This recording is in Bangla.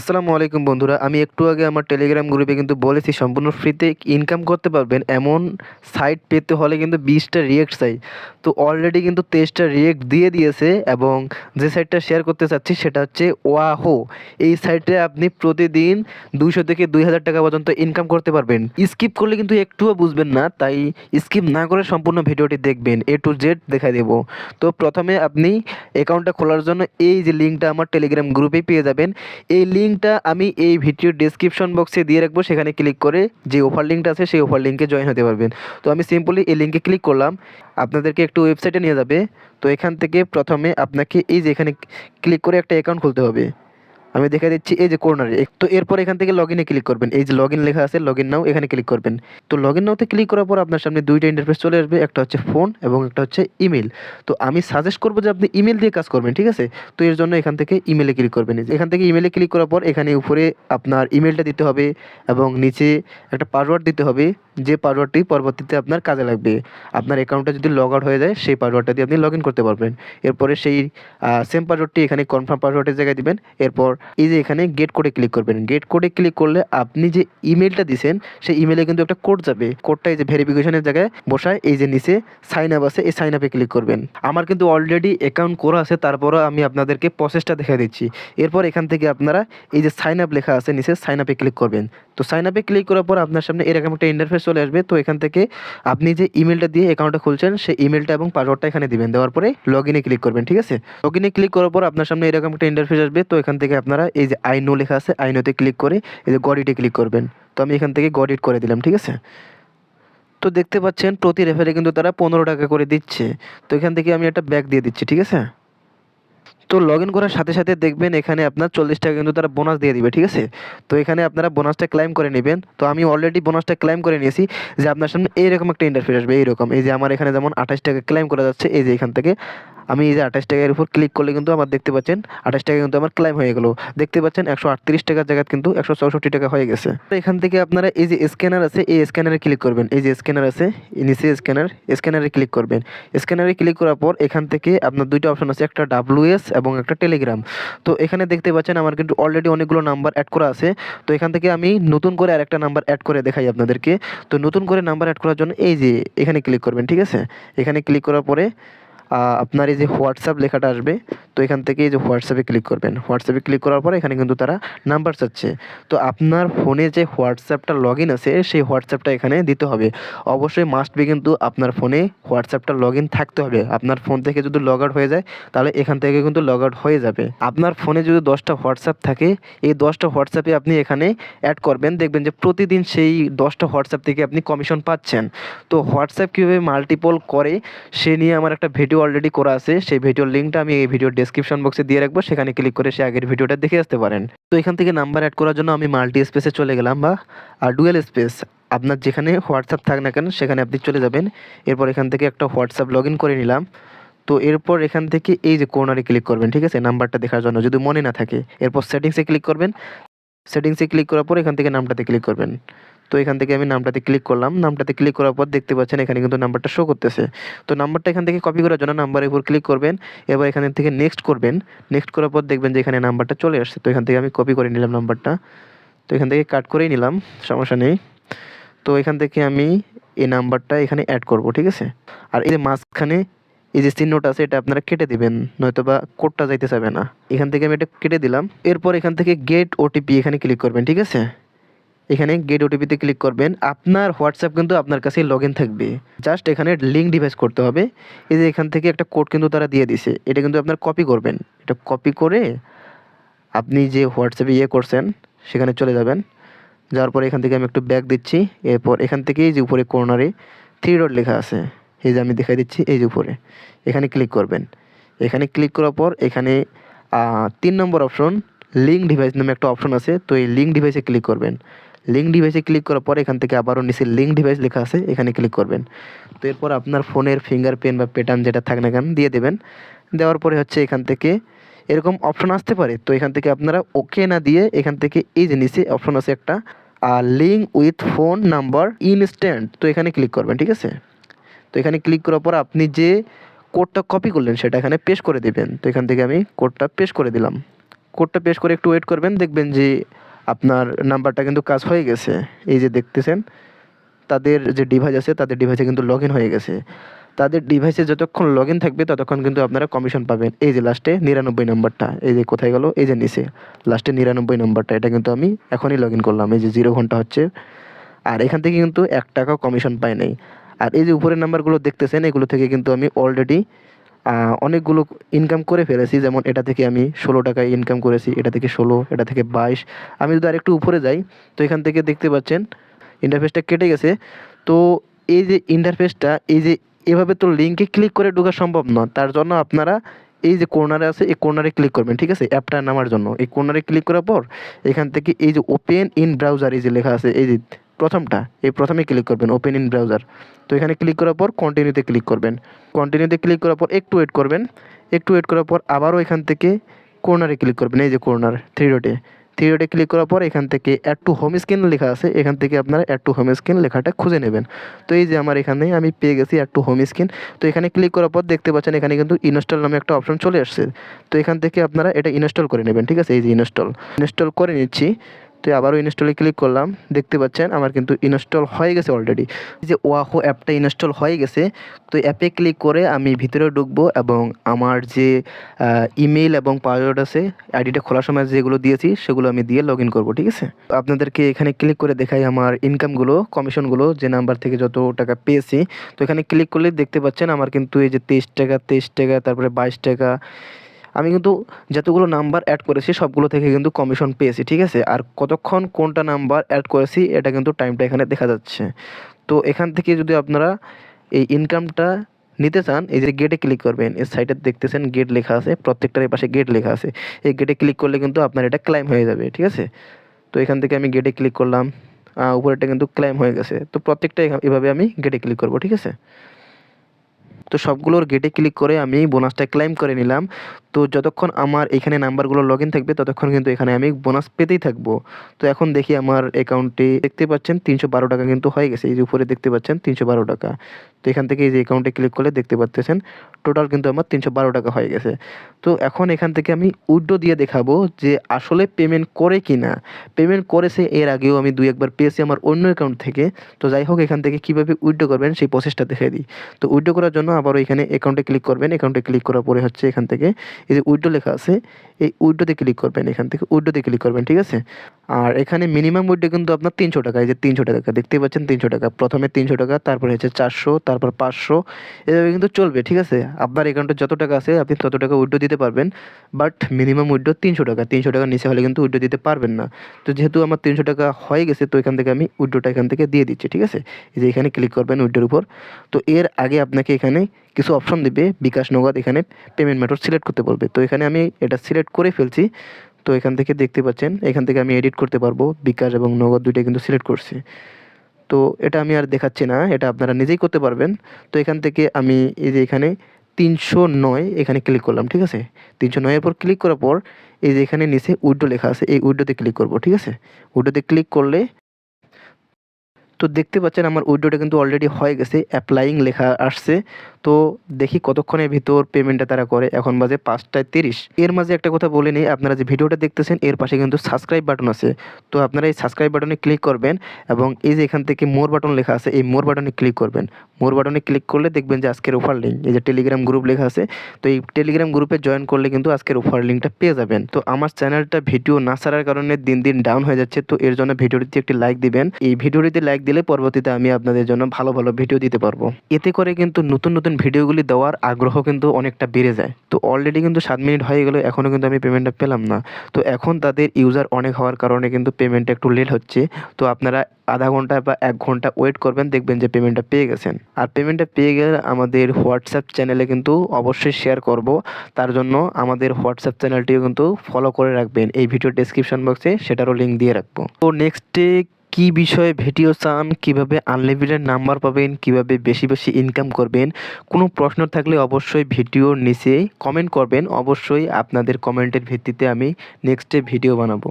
আসসালামু আলাইকুম বন্ধুরা, আমি একটু আগে আমার টেলিগ্রাম গ্রুপে কিন্তু বলেছি সম্পূর্ণ ফ্রিতে ইনকাম করতে পারবেন এমন সাইট পেতে হলে কিন্তু 20টা রিয়েক্ট চাই। তো অলরেডি কিন্তু 23টা রিয়েক্ট দিয়ে দিয়েছে এবং যে সাইটটা শেয়ার করতে চাচ্ছি সেটা হচ্ছে ওয়াহো। এই সাইটে আপনি প্রতিদিন 200 থেকে 2000 টাকা পর্যন্ত ইনকাম করতে পারবেন। স্কিপ করলে কিন্তু একটুও বুঝবেন না, তাই স্কিপ না করে সম্পূর্ণ ভিডিওটি দেখবেন, এ টু জেড দেখাই দেবো। তো প্রথমে আপনি অ্যাকাউন্টটা খোলার জন্য এই যে লিঙ্কটা আমার টেলিগ্রাম গ্রুপেই পেয়ে যাবেন। এই লিঙ্কটা আমি এই ভিডিওর ডেসক্রিপশন বক্সে দিয়ে রাখবো, সেখানে ক্লিক করে যে অফার লিঙ্কটা আছে সেই অফার লিঙ্কে জয়েন হতে পারবেন। তো আমি সিম্পলি এই লিঙ্কে ক্লিক করলাম, আপনাদেরকে একটু ওয়েবসাইটে নিয়ে যাবে। তো এখান থেকে প্রথমে আপনাকে এই যে এখানে ক্লিক করে একটা অ্যাকাউন্ট খুলতে হবে। আমি দেখা দিচ্ছি এই যে কর্নারে। তো এরপর এখান থেকে লগ ইনে ক্লিক করবেন, এই যে লগ ইন লেখা আছে লগ ইন নাও, এখানে ক্লিক করবেন। তো লগ ইন নাওতে ক্লিক করার পর আপনার সামনে দুইটা ইন্টারফেস চলে আসবে, একটা হচ্ছে ফোন এবং একটা হচ্ছে ইমেল। তো আমি সাজেস্ট করবো যে আপনি ইমেল দিয়ে কাজ করবেন, ঠিক আছে। তো এর জন্য এখান থেকে ইমেলে ক্লিক করবেন। এখান থেকে ইমেলে ক্লিক করার পর এখানে উপরে আপনার ইমেলটা দিতে হবে এবং নিচে একটা পাসওয়ার্ড দিতে হবে, যে পাসওয়ার্ডটি পরবর্তীতে আপনার কাজে লাগবে। আপনার অ্যাকাউন্টটা যদি লগ আউট হয়ে যায় সেই পাসওয়ার্ডটা দিয়ে আপনি লগ ইন করতে পারবেন। এরপরে সেই সেম পাসওয়ার্ডটি এখানে কনফার্ম পাসওয়ার্ডের জায়গায় দিবেন। এরপর এই যে এখানে গেট কোডে ক্লিক করবেন। গেট কোডে ক্লিক করলে আপনি যে ইমেলটা দিয়েছেন সেই ইমেলে কিন্তু একটা কোড যাবে। কোডটা এই যে ভেরিফিকেশনের জায়গায় বসায় এই যে নিচে সাইন আপ আছে, এই সাইন আপে ক্লিক করবেন। আমার কিন্তু অলরেডি অ্যাকাউন্ট করা আছে, তারপরও আমি আপনাদেরকে প্রসেসটা দেখা দিচ্ছি। এরপর এখান থেকে আপনারা এই যে সাইন আপ লেখা আছে নিচে সাইন আপে ক্লিক করবেন। তো সাইন আপে ক্লিক করার পর আপনার সামনে এরকম একটা ইন্টারফেস চলে আসবে। তো এখান থেকে আপনি যে ইমেলটা দিয়ে অ্যাকাউন্টটা খুলছেন সেই ইমেলটা এবং পাসওয়ার্ডটা এখানে দিবেন, দেওয়ার পরে লগ ইনে ক্লিক করবেন, ঠিক আছে। লগ ইনে ক্লিক করার পর আপনার সামনে এরকম একটা ইন্টারফেস আসবে। তো এখান থেকে আপনারা এই যে আই নো লেখা আছে, আই নোতে ক্লিক করে এই যে গট ইটে ক্লিক করবেন। তো আমি এখান থেকে গট ইট করে দিলাম, ঠিক আছে। তো দেখতে পাচ্ছেন প্রতি রেফারে কিন্তু তারা 15 টাকা করে দিচ্ছে। তো এখান থেকে আমি একটা ব্যাক দিয়ে দিচ্ছি, ঠিক আছে। তো লগ ইন করার সাথে সাথে দেখবেন এখানে আপনার 40 টাকা কিন্তু তারা বোনাস দিয়ে দিবে, ঠিক আছে। তো এখানে আপনারা বোনাসটা ক্লাইম করে নেবেন। তো আমি অলরেডি বোনাসটা ক্লাইম করে নিয়েছি। যে আপনার সামনে এইরকম একটা ইন্টারফেস আসবে, এইরকম এই যে আমার এখানে যেমন 28 টাকা ক্লাইম করা যাচ্ছে, এই যে এখান থেকে আমি এই যে 28 টাকার উপর ক্লিক করলে কিন্তু আমার দেখতে পাচ্ছেন 28 টাকা কিন্তু আমার ক্লাইম হয়ে গেল। দেখতে পাচ্ছেন 138 টাকার জায়গায় কিন্তু 164 টাকা হয়ে গেছে। তো এখান থেকে আপনারা এই যে স্ক্যানার আছে এই স্ক্যানারে ক্লিক করবেন, এই যে স্ক্যানার আছে নিচে স্ক্যানারে ক্লিক করবেন। স্ক্যানারে ক্লিক করার পর এখান থেকে আপনার দুইটা অপশন আছে, একটা ডাব্লিউএস এবং একটা টেলিগ্রাম। তো এখানে দেখতে পাচ্ছেন আমার কিন্তু অলরেডি অনেকগুলো নাম্বার অ্যাড করা আছে। তো এখান থেকে আমি নতুন করে আরেকটা নাম্বার অ্যাড করে দেখাই আপনাদেরকে। তো নতুন করে নাম্বার অ্যাড করার জন্য এই যে এখানে ক্লিক করবেন, ঠিক আছে। এখানে ক্লিক করার পরে আপনার এই যে হোয়াটসঅ্যাপ লেখাটা আসবে। তো এখান থেকে এই যে হোয়াটসঅ্যাপে ক্লিক করবেন। হোয়াটসঅ্যাপে ক্লিক করার পরে এখানে কিন্তু তারা নাম্বার চাচ্ছে। তো আপনার ফোনে যে হোয়াটসঅ্যাপটা লগ ইন আছে সেই হোয়াটসঅ্যাপটা এখানে দিতে হবে। অবশ্যই মাস্ট বি কিন্তু আপনার ফোনে হোয়াটসঅ্যাপটা লগ ইন থাকতে হবে। আপনার ফোন থেকে যদি লগ আউট হয়ে যায় তাহলে এখান থেকে কিন্তু লগ আউট হয়ে যাবে। আপনার ফোনে যদি 10টা হোয়াটসঅ্যাপ থাকে, এই 10টা হোয়াটসঅ্যাপে আপনি এখানে অ্যাড করবেন, দেখবেন যে প্রতিদিন সেই 10টা হোয়াটসঅ্যাপ থেকে আপনি কমিশন পাচ্ছেন। তো হোয়াটসঅ্যাপ কীভাবে মাল্টিপল করে সে নিয়ে আমার একটা ভিডিও অলরেডি করা আছে, সেই ভিডিওর লিঙ্কটা আমি এই ভিডিওর ডেসক্রিপশন বক্সে দিয়ে রাখবো, সেখানে ক্লিক করে সে আগের ভিডিওটা দেখে আসতে পারেন। তো এখান থেকে নাম্বার অ্যাড করার জন্য আমি মাল্টি স্পেসে চলে গেলাম বা ডুয়েল স্পেস। আপনার যেখানে হোয়াটসঅ্যাপ থাক না কেন সেখানে আপনি চলে যাবেন। এরপর এখান থেকে একটা হোয়াটসঅ্যাপ লগ ইন করে নিলাম। তো এরপর এখান থেকে এই যে কর্নারে ক্লিক করবেন, ঠিক আছে, নাম্বারটা দেখার জন্য যদি মনে না থাকে। এরপর সেটিংসে ক্লিক করবেন। সেটিংসে ক্লিক করার পর এখান থেকে নামটাতে ক্লিক করবেন। তো এখান থেকে আমি নামটাতে ক্লিক করলাম। নামটাতে ক্লিক করার পর দেখতে পাচ্ছেন এখানে কিন্তু নাম্বারটা শো করতেছে। তো নাম্বারটা এখান থেকে কপি করার জন্য নাম্বারের উপর ক্লিক করবেন। এবার এখান থেকে নেক্সট করবেন। নেক্সট করার পর দেখবেন যে এখানে নাম্বারটা চলে আসছে। তো এখান থেকে আমি কপি করে নিলাম নাম্বারটা। তো এখান থেকে কাট করেই নিলাম, সমস্যা নেই। তো এখান থেকে আমি এই নাম্বারটা এখানে অ্যাড করব, ঠিক আছে। আর এই যে মাঝখানে এই যে চিহ্নটা আছে এটা আপনারা কেটে দিবেন, নয়তোবা কোডটা যাইতে চাবে না। এখান থেকে আমি এটা কেটে দিলাম। এরপর এখান থেকে গেট ওটিপি এখানে ক্লিক করবেন, ঠিক আছে। এখানে গেট ওটিপিতে ক্লিক করবেন। আপনার হোয়াটসঅ্যাপ কিন্তু আপনার কাছে লগ ইন থাকবে, জাস্ট এখানে লিঙ্ক ডিভাইস করতে হবে। এই যে এখান থেকে একটা কোড কিন্তু তারা দিয়ে দিছে, এটা কিন্তু আপনার কপি করবেন। এটা কপি করে আপনি যে হোয়াটসঅ্যাপে করছেন সেখানে চলে যাবেন। যাওয়ার পরে এখান থেকে আমি একটু ব্যাক দিচ্ছি। এরপর এখান থেকে এই যে উপরে কর্নারে 3 ডট লেখা আছে, এই যে আমি দেখাই দিচ্ছি, এই যে উপরে এখানে ক্লিক করবেন। এখানে ক্লিক করার পর এখানে 3 নম্বর অপশন লিঙ্ক ডিভাইস নামে একটা অপশন আছে। তো এই লিঙ্ক ডিভাইসে ক্লিক করবেন। লিঙ্ক ডিভাইসে ক্লিক করার পর এখান থেকে আবারও নিচে লিঙ্ক ডিভাইস লেখা আছে, এখানে ক্লিক করবেন। তো এরপর আপনার ফোনের ফিঙ্গারপ্রিন্ট বা প্যাটার্ন যেটা থাক না কেন দিয়ে দেবেন। দেওয়ার পরে হচ্ছে এখান থেকে এরকম অপশন আসতে পারে। তো এখান থেকে আপনারা ওকে না দিয়ে এখান থেকে এই যে নিচে অপশন আছে একটা link with phone number instant, তো এখানে ক্লিক করবেন, ঠিক আছে। তো এখানে ক্লিক করার পর আপনি যে কোডটা কপি করলেন সেটা এখানে পেস্ট করে দেবেন। তো এখান থেকে আমি কোডটা পেস্ট করে দিলাম। কোডটা পেস্ট করে একটু ওয়েট করবেন, দেখবেন যে আপনার নাম্বারটা কিন্তু কাজ হয়ে গেছে। এই যে দেখতেছেন তাদের যে ডিভাইস আছে তাদের ডিভাইসে কিন্তু লগ ইন হয়ে গেছে। তাদের ডিভাইসে যতক্ষণ লগ ইন থাকবে ততক্ষণ কিন্তু আপনারা কমিশন পাবেন। এই যে লাস্টে 99 নাম্বারটা, এই যে কোথায় গেল, এই যে নিচে লাস্টে 99 নাম্বারটা, এটা কিন্তু আমি এখনই লগ ইন করলাম। এই যে 0 ঘন্টা হচ্ছে, আর এখান থেকে কিন্তু 1 টাকাও কমিশন পাই নাই। আর এই যে উপরের নাম্বারগুলো দেখতেছেন এগুলো থেকে কিন্তু আমি অলরেডি অনেকগুলো ইনকাম করে ফেলেছি। যেমন এটা থেকে আমি 16 টাকা ইনকাম করেছি, এটা থেকে 16, এটা থেকে 22। আমি যদি আরেকটু উপরে যাই তো এখান থেকে দেখতে পাচ্ছেন ইন্টারফেসটা কেটে গেছে। তো এই যে ইন্টারফেসটা, এই যে এভাবে তো লিঙ্কে ক্লিক করে ঢোকা সম্ভব নয়। তার জন্য আপনারা এই যে কর্নারে আছে এই কর্নারে ক্লিক করবেন, ঠিক আছে? অ্যাপটা নামার জন্য এই কর্নারে ক্লিক করার পর এখান থেকে এই যে ওপেন ইন ব্রাউজার এই যে লেখা আছে, এই যে প্রথমটা, এই প্রথমে ক্লিক করবেন ওপেন ইন ব্রাউজার। তো এখানে ক্লিক করার পর কন্টিনিউতে ক্লিক করবেন। কন্টিনিউতে ক্লিক করার পর একটু ওয়েট করবেন। একটু ওয়েট করার পর আবারও এখান থেকে কর্নারে ক্লিক করবেন, এই যে কর্নার থ্রি ডটে ক্লিক করার পর এখান থেকে অ্যাড টু হোম স্ক্রিন লেখা আছে, এখান থেকে আপনারা অ্যাড টু হোম স্ক্রিন লেখাটা খুঁজে নেবেন। তো এই যে আমার এখানে আমি পেয়ে গেছি অ্যাড টু হোম স্ক্রিন। তো এখানে ক্লিক করার পর দেখতে পাচ্ছেন এখানে কিন্তু ইনস্টল নামে একটা অপশন চলে আসছে। তো এখান থেকে আপনারা এটা ইনস্টল করে নেবেন, ঠিক আছে? এই যে ইনস্টল করে নিচ্ছি। তো আবারও ইনস্টলে ক্লিক করলাম, দেখতে পাচ্ছেন আমার কিন্তু ইনস্টল হয়ে গেছে অলরেডি। এই যে ওয়াহো অ্যাপটা ইনস্টল হয়ে গেছে। তো অ্যাপে ক্লিক করে আমি ভিতরে ঢুকবো এবং আমার যে ইমেল এবং পাসওয়ার্ড আছে আইডিটা খোলার সময় যেগুলো দিয়েছি সেগুলো আমি দিয়ে লগ ইন করবো, ঠিক আছে? তো আপনাদেরকে এখানে ক্লিক করে দেখাই আমার ইনকামগুলো, কমিশনগুলো, যে নাম্বার থেকে যত টাকা পেয়েছি। তো এখানে ক্লিক করলে দেখতে পাচ্ছেন আমার কিন্তু এই যে 23 টাকা, তারপরে 22 টাকা, আমি কিন্তু যতগুলো নাম্বার অ্যাড করেছি সবগুলো থেকে কিন্তু কমিশন পেয়েছি, ঠিক আছে? আর কতক্ষণ কোনটা নাম্বার অ্যাড করেছি এটা কিন্তু টাইমটা এখানে দেখা যাচ্ছে। তো এখান থেকে যদি আপনারা এই ইনকামটা নিতে চান, এই যে গেটে ক্লিক করবেন, এই সাইডে দেখতেছেন গেট লেখা আছে, প্রত্যেকটার পাশে গেট লেখা আছে। এই গেটে ক্লিক করলে কিন্তু আপনার এটা ক্লাইম হয়ে যাবে, ঠিক আছে? তো এখান থেকে আমি গেটে ক্লিক করলাম, উপরেরটা কিন্তু ক্লাইম হয়ে গেছে। তো প্রত্যেকটা এভাবে আমি গেটে ক্লিক করব, ঠিক আছে? তো সবগুলোর গেটে ক্লিক করে আমি বোনাসটা ক্লেম করে নিলাম। তো যতক্ষণ আমার এখানে নাম্বারগুলো লগ ইন থাকবে ততক্ষণ কিন্তু এখানে আমি বোনাস পেতেই থাকবো। তো এখন দেখি আমার অ্যাকাউন্টে দেখতে পাচ্ছেন 312 টাকা কিন্তু হয়ে গেছে। এই যে উপরে দেখতে পাচ্ছেন 312 টাকা। তো এখান থেকে এই যে অ্যাকাউন্টে ক্লিক করলে দেখতে পাচ্ছেন টোটাল কিন্তু আমার 312 টাকা হয়ে গেছে। তো এখন এখান থেকে আমি উইথড্র দিয়ে দেখাবো যে আসলে পেমেন্ট করে কি না। পেমেন্ট করেছে, এর আগেও আমি 2 একবার পেয়েছি আমার অন্য অ্যাকাউন্ট থেকে। তো যাই হোক, এখান থেকে কীভাবে উইথড্র করবেন সেই প্রসেসটা দেখিয়ে দিই। তো উইথড্র করার জন্য আবারও এখানে অ্যাকাউন্টে ক্লিক করবেন। অ্যাকাউন্টে ক্লিক করার পরে হচ্ছে এখান থেকে এই যে উইথড্র লেখা আছে, এই উইথড্রতে ক্লিক করবেন। এখান থেকে উইথড্রতে ক্লিক করবেন, ঠিক আছে? আর এখানে মিনিমাম উইথড্র কিন্তু আপনার 300 টাকা। এই যে 300 টাকা দেখতে পাচ্ছেন, 300 টাকা। প্রথমে 300 টাকা, তারপরে হচ্ছে 400, তারপর 500, এভাবে কিন্তু চলবে, ঠিক আছে? আপনার অ্যাকাউন্টে যত টাকা আছে আপনি তত টাকা উইথড্র দিতে পারবেন। বাট মিনিমাম উইথড্র 300 টাকা। 300 টাকার নিচে হলে কিন্তু উইথড্র দিতে পারবেন না। তো যেহেতু আমার 300 টাকা হয়ে গেছে তো এখান থেকে আমি উইথড্রটা এখান থেকে দিয়ে দিচ্ছি, ঠিক আছে? এই যে এখানে ক্লিক করবেন উইথড্রর উপর। তো এর আগে আপনাকে এখানে কিছু অপশন দিবে, বিকাশ, নগদ, এখানে পেমেন্ট মেথড সিলেক্ট করতে বলবে। তো এখানে আমি এটা সিলেক্ট করে ফেলছি। তো এখান থেকে দেখতে পাচ্ছেন এখান থেকে আমি এডিট করতে পারবো, বিকাশ এবং নগদ দুইটাই কিন্তু সিলেক্ট করছি। তো এটা আমি আর দেখাচ্ছি না, এটা আপনারা নিজেই করতে পারবেন। তো এখান থেকে আমি এই যে এখানে 309 এখানে ক্লিক করলাম, ঠিক আছে? 309 এর পর ক্লিক করার পর এই যে এখানে নিচে উইথড্র লেখা আছে, এই উইথড্রতে ক্লিক করব, ঠিক আছে? উইথড্রতে ক্লিক করলে তো দেখতে পাচ্ছেন আমার উইথড্রটা কিন্তু অলরেডি হয়ে গেছে, অ্যাপ্লাইং লেখা আসছে। তো দেখি কতক্ষণের ভিতর পেমেন্টটা তারা করে। এখন বাজে 5টা 30। এর মাঝে একটা কথা বলে নিই, আপনারা যে ভিডিওটা দেখতেছেন এর পাশে কিন্তু সাবস্ক্রাইব বাটন আছে। তো আপনারা এই সাবস্ক্রাইব বাটনে ক্লিক করবেন এবং এই যে এখান থেকে মোর বাটন লেখা আছে, এই মোর বাটনে ক্লিক করবেন। মোর বাটনে ক্লিক করলে দেখবেন যে আজকের অফার লিঙ্ক, এই যে টেলিগ্রাম গ্রুপ লেখা আছে। তো এই টেলিগ্রাম গ্রুপে জয়েন করলে কিন্তু আজকের অফার লিঙ্কটা পেয়ে যাবেন। তো আমার চ্যানেলটা ভিডিও না ছাড়ার কারণে দিন দিন ডাউন হয়ে যাচ্ছে। তো এর জন্য ভিডিওটিতে একটি লাইক দিবেন। এই ভিডিওটিতে লাইক দিলে পরবর্তীতে আমি আপনাদের জন্য ভালো ভালো ভিডিও দিতে পারবো। এতে করে কিন্তু নতুন নতুন ভিডিওগুলি দেওয়ার আগ্রহ কিন্তু অনেকটা বেড়ে যায়। তো অলরেডি কিন্তু 7 মিনিট হয়ে গেল, এখনও কিন্তু আমি পেমেন্টটা পেলাম না। তো এখন তাদের ইউজার অনেক হওয়ার কারণে কিন্তু পেমেন্টটা একটু লেট হচ্ছে। তো আপনারা আধা ঘন্টা বা 1 ঘন্টা ওয়েট করবেন, দেখবেন যে পেমেন্টটা পেয়ে গেছেন। আর পেমেন্টটা পেয়ে গেলে আমাদের হোয়াটসঅ্যাপ চ্যানেলে কিন্তু অবশ্যই শেয়ার করব। তার জন্য আমাদের হোয়াটসঅ্যাপ চ্যানেলটিও কিন্তু ফলো করে রাখবেন। এই ভিডিও ডেসক্রিপশন বক্সে সেটারও লিঙ্ক দিয়ে রাখবো। তো নেক্সটে কি বিষয়ে ভিডিও চান, কিভাবে আনলিমিটেড নাম্বার পাবেন, কিভাবে বেশি বেশি ইনকাম করবেন, কোনো প্রশ্ন থাকলে অবশ্যই ভিডিওর নিচে কমেন্ট করবেন। অবশ্যই আপনাদের কমেন্টের ভিত্তিতে আমি নেক্সটে ভিডিও বানাবো।